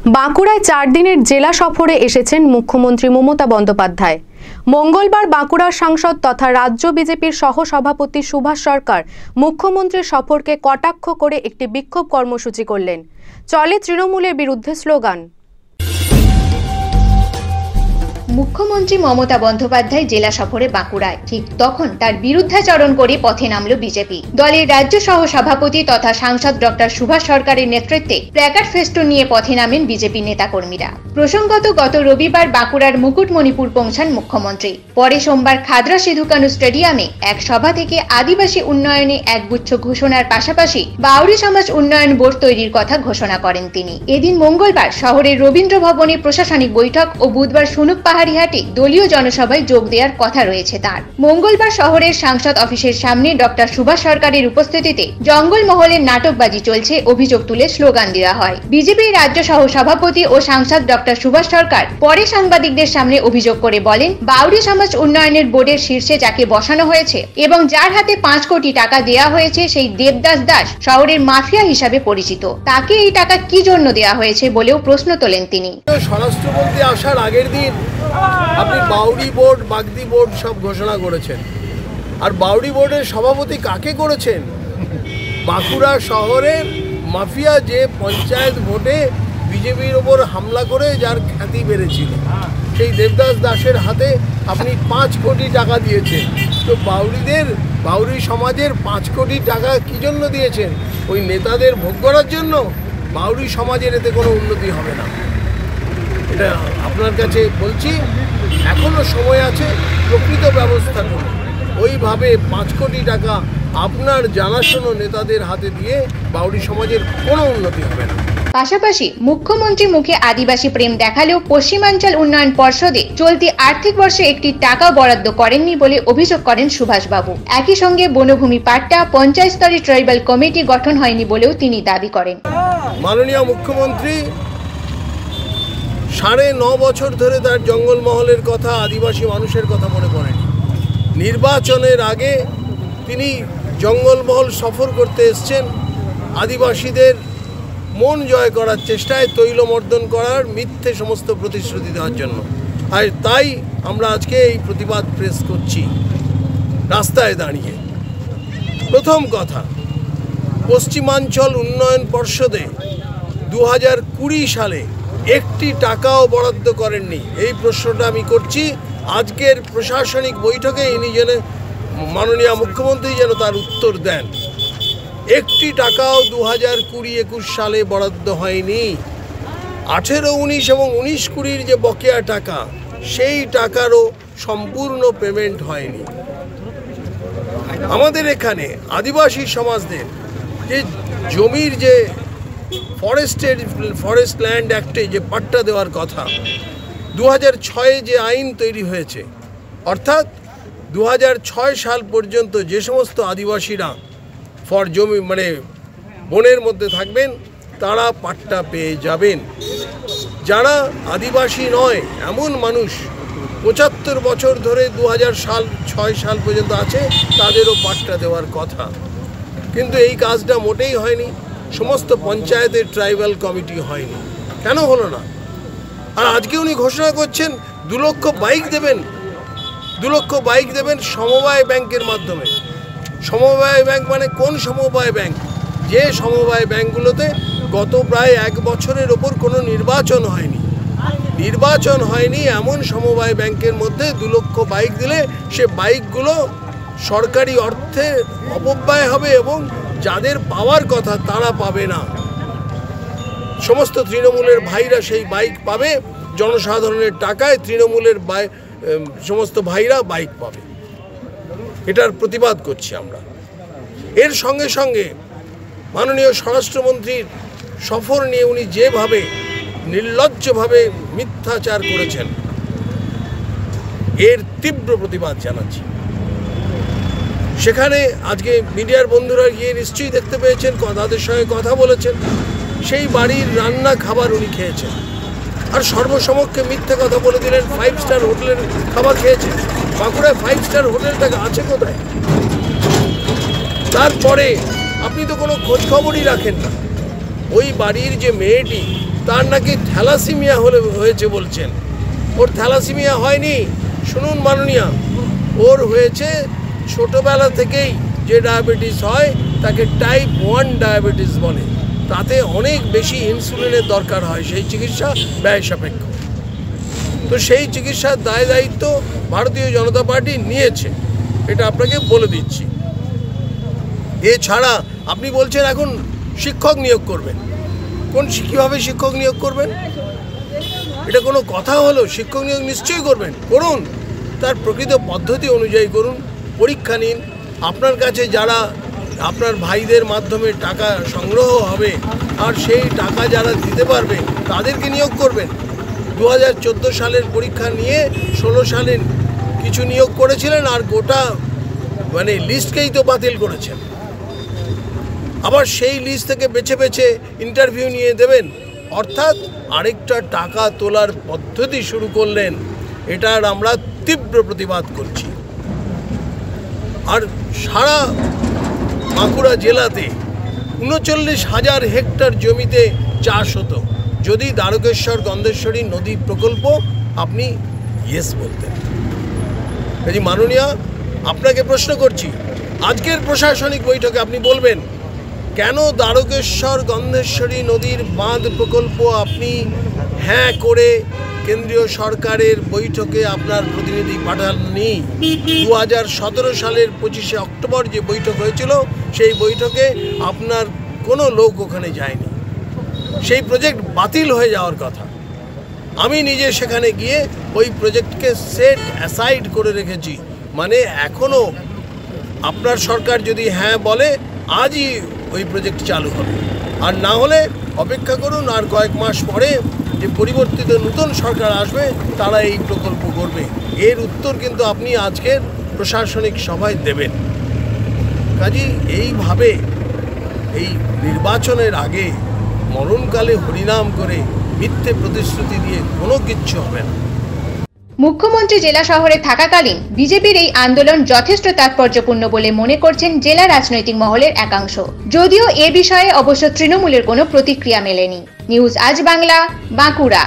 বাঁকুড়ায় 4 দিনের জেলা সফরে এসেছেন মুখ্যমন্ত্রী মমতা বন্দ্যোপাধ্যায়। মঙ্গলবার বাঁকুড়ার সাংসদ তথা রাজ্য বিজেপির সহ-সভাপতি সুভাষ সরকার মুখ্যমন্ত্রীর সফরকে কটাক্ষ করে একটি বিক্ষোভ কর্মসূচি করলেন। চলে তৃণমূলের বিরুদ্ধে স্লোগান। মুখ্যমন্ত্রী মমতা বন্দ্যোপাধ্যায় জেলা সফরে বাঁকুড়ায়, ঠিক তখন তার বিরুদ্ধাচরণ করে পথে নামল বিজেপি। দলের রাজ্য সহ সভাপতি তথা সাংসদ ডক্টর সুভাষ সরকারের নেতৃত্বে প্ল্যাকার্ড ফেস্টুন নিয়ে পথে নামেন বিজেপি নেতাকর্মীরা। প্রসঙ্গত, গত রবিবার বাঁকুড়ার মুকুটমণিপুর পৌঁছান মুখ্যমন্ত্রী। পরে সোমবার খাদরা সিধু কানু স্টেডিয়ামে এক সভা থেকে আদিবাসী উন্নয়নে একগুচ্ছ ঘোষণার পাশাপাশি বাউরি সমাজ উন্নয়ন বোর্ড তৈরির কথা ঘোষণা করেন তিনি। এদিন মঙ্গলবার শহরের রবীন্দ্র ভবনে প্রশাসনিক বৈঠক ও বুধবার সুনুক পাহাড়িহাটে দলীয় জনসভায় যোগ দেওয়ার কথা রয়েছে তার। মঙ্গলবার শহরের সাংসদ অফিসের সামনে ডক্টর সুভাষ সরকারের উপস্থিতিতে জঙ্গলমহলের নাটকবাজি চলছে অভিযোগ তুলে স্লোগান দেওয়া হয়। বিজেপির রাজ্য সহ সভাপতি ও সাংসদ ডক্টর সুভাষ সরকার পরে সাংবাদিকদের সামনে অভিযোগ করে বলেন, বাউরি সমাজ উন্নয়নের বোর্ডের শীর্ষে যাকে বসানো হয়েছে এবং যার হাতে 5 কোটি টাকা দেওয়া হয়েছে সেই দেবদাস দাস শহরের মাফিয়া হিসাবে পরিচিত। তাকে এই টাকা কি জন্য দেওয়া হয়েছে বলেও প্রশ্ন তোলেন তিনি। স্বরাষ্ট্রমন্ত্রী আসার আগের দিন আপনি বাউরি বোর্ড, বাগদি বোর্ড সব ঘোষণা করেছেন। আর বাউরি বোর্ডের সভাপতি কাকে করেছেন? বাঁকুড়া শহরের মাফিয়া যে পঞ্চায়েত ভোটে বিজেপির ওপর হামলা করে যার খ্যাতি বেড়েছিল, সেই দেবদাস দাসের হাতে আপনি 5 কোটি টাকা দিয়েছেন। তো বাউরি সমাজের 5 কোটি টাকা কি জন্য দিয়েছেন? ওই নেতাদের ভোগ করার জন্য? বাউরি সমাজের এতে কোনো উন্নতি হবে না। এটা আপনার কাছে বলছি, এখনো সময় আছে, প্রকৃত ব্যবস্থা করুন। ওইভাবে 5 কোটি টাকা আপনার জানাশোনা নেতাদের হাতে দিয়ে বাউরি সমাজের কোনো উন্নতি হবে না। পাশাপাশি মুখ্যমন্ত্রী মুখে আদিবাসী প্রেম দেখালেও পশ্চিমাঞ্চল উন্নয়ন পর্ষদে চলতি আর্থিক বর্ষে একটি টাকা বরাদ্দ করেননি বলে অভিযোগ করেন সুভাষবাবু। একই সঙ্গে বনভূমি পাট্টা পঞ্চায়েত স্তরে ট্রাইবাল কমিটি গঠন হয়নি বলেও তিনি দাবি করেন। মাননীয় মুখ্যমন্ত্রী 9.5 বছর ধরে তার জঙ্গলমহলের কথা, আদিবাসী মানুষের কথা মনে করেন। নির্বাচনের আগে তিনি জঙ্গলমহল সফর করতে এসছেন আদিবাসীদের মন জয় করার চেষ্টায়, তৈলমর্দন করার মিথ্যে সমস্ত প্রতিশ্রুতি দেওয়ার জন্য। আর তাই আমরা আজকে এই প্রতিবাদ প্রেস করছি রাস্তায় দাঁড়িয়ে। প্রথম কথা, পশ্চিমাঞ্চল উন্নয়ন পর্ষদে 2020 সালে একটি টাকাও বরাদ্দ করেননি। এই প্রশ্নটা আমি করছি আজকের প্রশাসনিক বৈঠকে। ইনি যেন, মাননীয় মুখ্যমন্ত্রী যেন তার উত্তর দেন। একটি টাকাও 2020-21 সালে বরাদ্দ হয়নি। 18-19 এবং 19-20 যে বকেয়া টাকা, সেই টাকারও সম্পূর্ণ পেমেন্ট হয়নি। আমাদের এখানে আদিবাসী সমাজদের যে জমির যে ফরেস্ট ল্যান্ড অ্যাক্টে যে পাট্টা দেওয়ার কথা, 2006 যে আইন তৈরি হয়েছে, অর্থাৎ 2006 সাল পর্যন্ত যে সমস্ত আদিবাসীরা জমি বনের মধ্যে থাকবেন তারা পাট্টা পেয়ে যাবেন। যারা আদিবাসী নয় এমন মানুষ 75 বছর ধরে 2006 সাল পর্যন্ত আছে, তাদেরও পাট্টা দেওয়ার কথা। কিন্তু এই কাজটা মোটেই হয়নি। সমস্ত পঞ্চায়েতের ট্রাইবাল কমিটি হয়নি। কেন হলো না? আর আজকে উনি ঘোষণা করছেন 2 লক্ষ বাইক দেবেন। 2 লক্ষ বাইক দেবেন সমবায় ব্যাংকের মাধ্যমে। সমবায় ব্যাংক মানে কোন সমবায় ব্যাংক? যে সমবায় ব্যাংকগুলোতে গত প্রায় 1 বছরের ওপর কোনো নির্বাচন হয়নি এমন সমবায় ব্যাংকের মধ্যে 2 লক্ষ বাইক দিলে সে বাইকগুলো সরকারি অর্থে অপব্যয় হবে এবং যাদের পাওয়ার কথা তারা পাবে না। সমস্ত তৃণমূলের ভাইরা সেই বাইক পাবে, জনসাধারণের টাকায় তৃণমূলের সমস্ত ভাইরা বাইক পাবে। এটার প্রতিবাদ করছি আমরা। এর সঙ্গে সঙ্গে মাননীয় স্বরাষ্ট্রমন্ত্রীর সফর নিয়ে উনি যেভাবে নির্লজ্জভাবে মিথ্যাচার করেছেন, এর তীব্র প্রতিবাদ জানাচ্ছি। সেখানে আজকে মিডিয়ার বন্ধুরা গিয়ে নিশ্চয়ই দেখতে পেয়েছেন, তাদের সঙ্গে কথা বলেছেন। সেই বাড়ির রান্না খাবার উনি খেয়েছেন, আর সর্বসমক্ষে মিথ্যে কথা বলে দিলেন 5 স্টার হোটেলের খাবার খেয়েছেন। বাঁকুড়ায় 5 স্টার হোটেলটাকে আছে কোথায়? তারপরে আপনি তো কোনো খোঁজ খবরই রাখেন না। ওই বাড়ির যে মেয়েটি তার নাকি থ্যালাসিমিয়া হয়েছে বলছেন। ওর থ্যালাসিমিয়া হয়নি, শুনুন মাননীয়া, ওর হয়েছে ছোটোবেলা থেকেই যে ডায়াবেটিস হয় তাকে টাইপ 1 ডায়াবেটিস বলে। তাতে অনেক বেশি ইনসুলিনের দরকার হয়, সেই চিকিৎসা ব্যয় সাপেক্ষ। তো সেই চিকিৎসার দায় দায়িত্ব ভারতীয় জনতা পার্টি নিয়েছে, এটা আপনাকে বলে দিচ্ছি। এছাড়া আপনি বলছেন এখন শিক্ষক নিয়োগ করবেন। কীভাবে শিক্ষক নিয়োগ করবেন? এটা কোনো কথা হলো? শিক্ষক নিয়োগ নিশ্চয়ই করবেন, করুন, তার প্রকৃত পদ্ধতি অনুযায়ী করুন, পরীক্ষা নিন। আপনার কাছে যারা আপনার ভাইদের মাধ্যমে টাকা সংগ্রহ হবে আর সেই টাকা যারা দিতে পারবে তাদেরকে নিয়োগ করবেন। 2014 সালের পরীক্ষা নিয়ে 16 সালে কিছু নিয়োগ করেছিলেন আর গোটা লিস্টকেই তো বাতিল করেছেন। আবার সেই লিস্ট থেকে বেছে বেছে ইন্টারভিউ নিয়ে দেবেন, অর্থাৎ আরেকটা টাকা তোলার পদ্ধতি শুরু করলেন। এটার আমরা তীব্র প্রতিবাদ করছি। আর সারা বাঁকুড়া জেলাতে 39,000 হেক্টর জমিতে চাষ হতো যদি দ্বারকেশ্বর গন্ধেশ্বরী নদী প্রকল্প আপনি ইয়েস বলতেন। কাজে মাননীয়া, আপনাকে প্রশ্ন করছি, আজকের প্রশাসনিক বৈঠকে আপনি বলবেন কেন দ্বারকেশ্বর গন্ধেশ্বরী নদীর বাঁধ প্রকল্প আপনি হ্যাঁ করে কেন্দ্রীয় সরকারের বৈঠকে আপনার প্রতিনিধি পাঠাননি? 2017 সালের 25শে অক্টোবর যে বৈঠক হয়েছিল সেই বৈঠকে আপনার কোনো লোক ওখানে যায়নি। সেই প্রজেক্ট বাতিল হয়ে যাওয়ার কথা। আমি নিজে সেখানে গিয়ে ওই প্রজেক্টকে সেট অ্যাসাইড করে রেখেছি। মানে এখনও আপনার সরকার যদি হ্যাঁ বলে আজই ওই প্রজেক্ট চালু হবে, আর না হলে অপেক্ষা করুন, আর কয়েক মাস পরে যে পরিবর্তিত নতুন সরকার আসবে তারা এই প্রকল্প করবে। এর উত্তর কিন্তু আপনি আজকের প্রশাসনিক সভায় দেবেন। কাজেই এইভাবে এই নির্বাচনের আগে মরণকালে হরিনাম করে মিথ্যে প্রতিশ্রুতি দিয়ে কোনো কিচ্ছু হবে না। মুখ্যমন্ত্রী জেলা শহরে থাকাকালীন বিজেপির এই আন্দোলন যথেষ্ট তাৎপর্যপূর্ণ বলে মনে করছেন জেলা রাজনৈতিক মহলের একাংশ। যদিও এ বিষয়ে অবশ্য তৃণমূলের কোনো প্রতিক্রিয়া মেলেনি। নিউজ আজ বাংলা, বাঁকুড়া।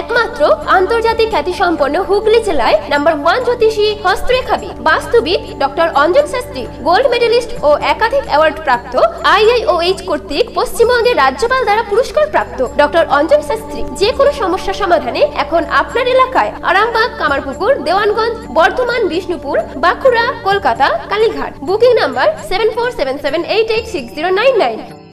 একমাত্র আন্তর্জাতিক খ্যাতিসম্পন্ন হুগলি জেলায় নাম্বার 1 জ্যোতিষী, হস্তরেখাবিদ, বাস্তুবিদ doctor Anjan Shastri, gold medalist ও একাধিক অ্যাওয়ার্ড প্রাপ্ত, IIOH কর্তৃক পশ্চিমবঙ্গের রাজ্যপাল দ্বারা পুরস্কার প্রাপ্ত ডক্টর অঞ্জন শাস্ত্রী যে কোনো সমস্যা সমাধানে এখন আপনার এলাকায় আরামবাগ, কামারপুকুর, দেওয়ানগঞ্জ, বর্ধমান, বিষ্ণুপুর, বাঁকুড়া, কলকাতা, কালীঘাট। Booking number 7477886099।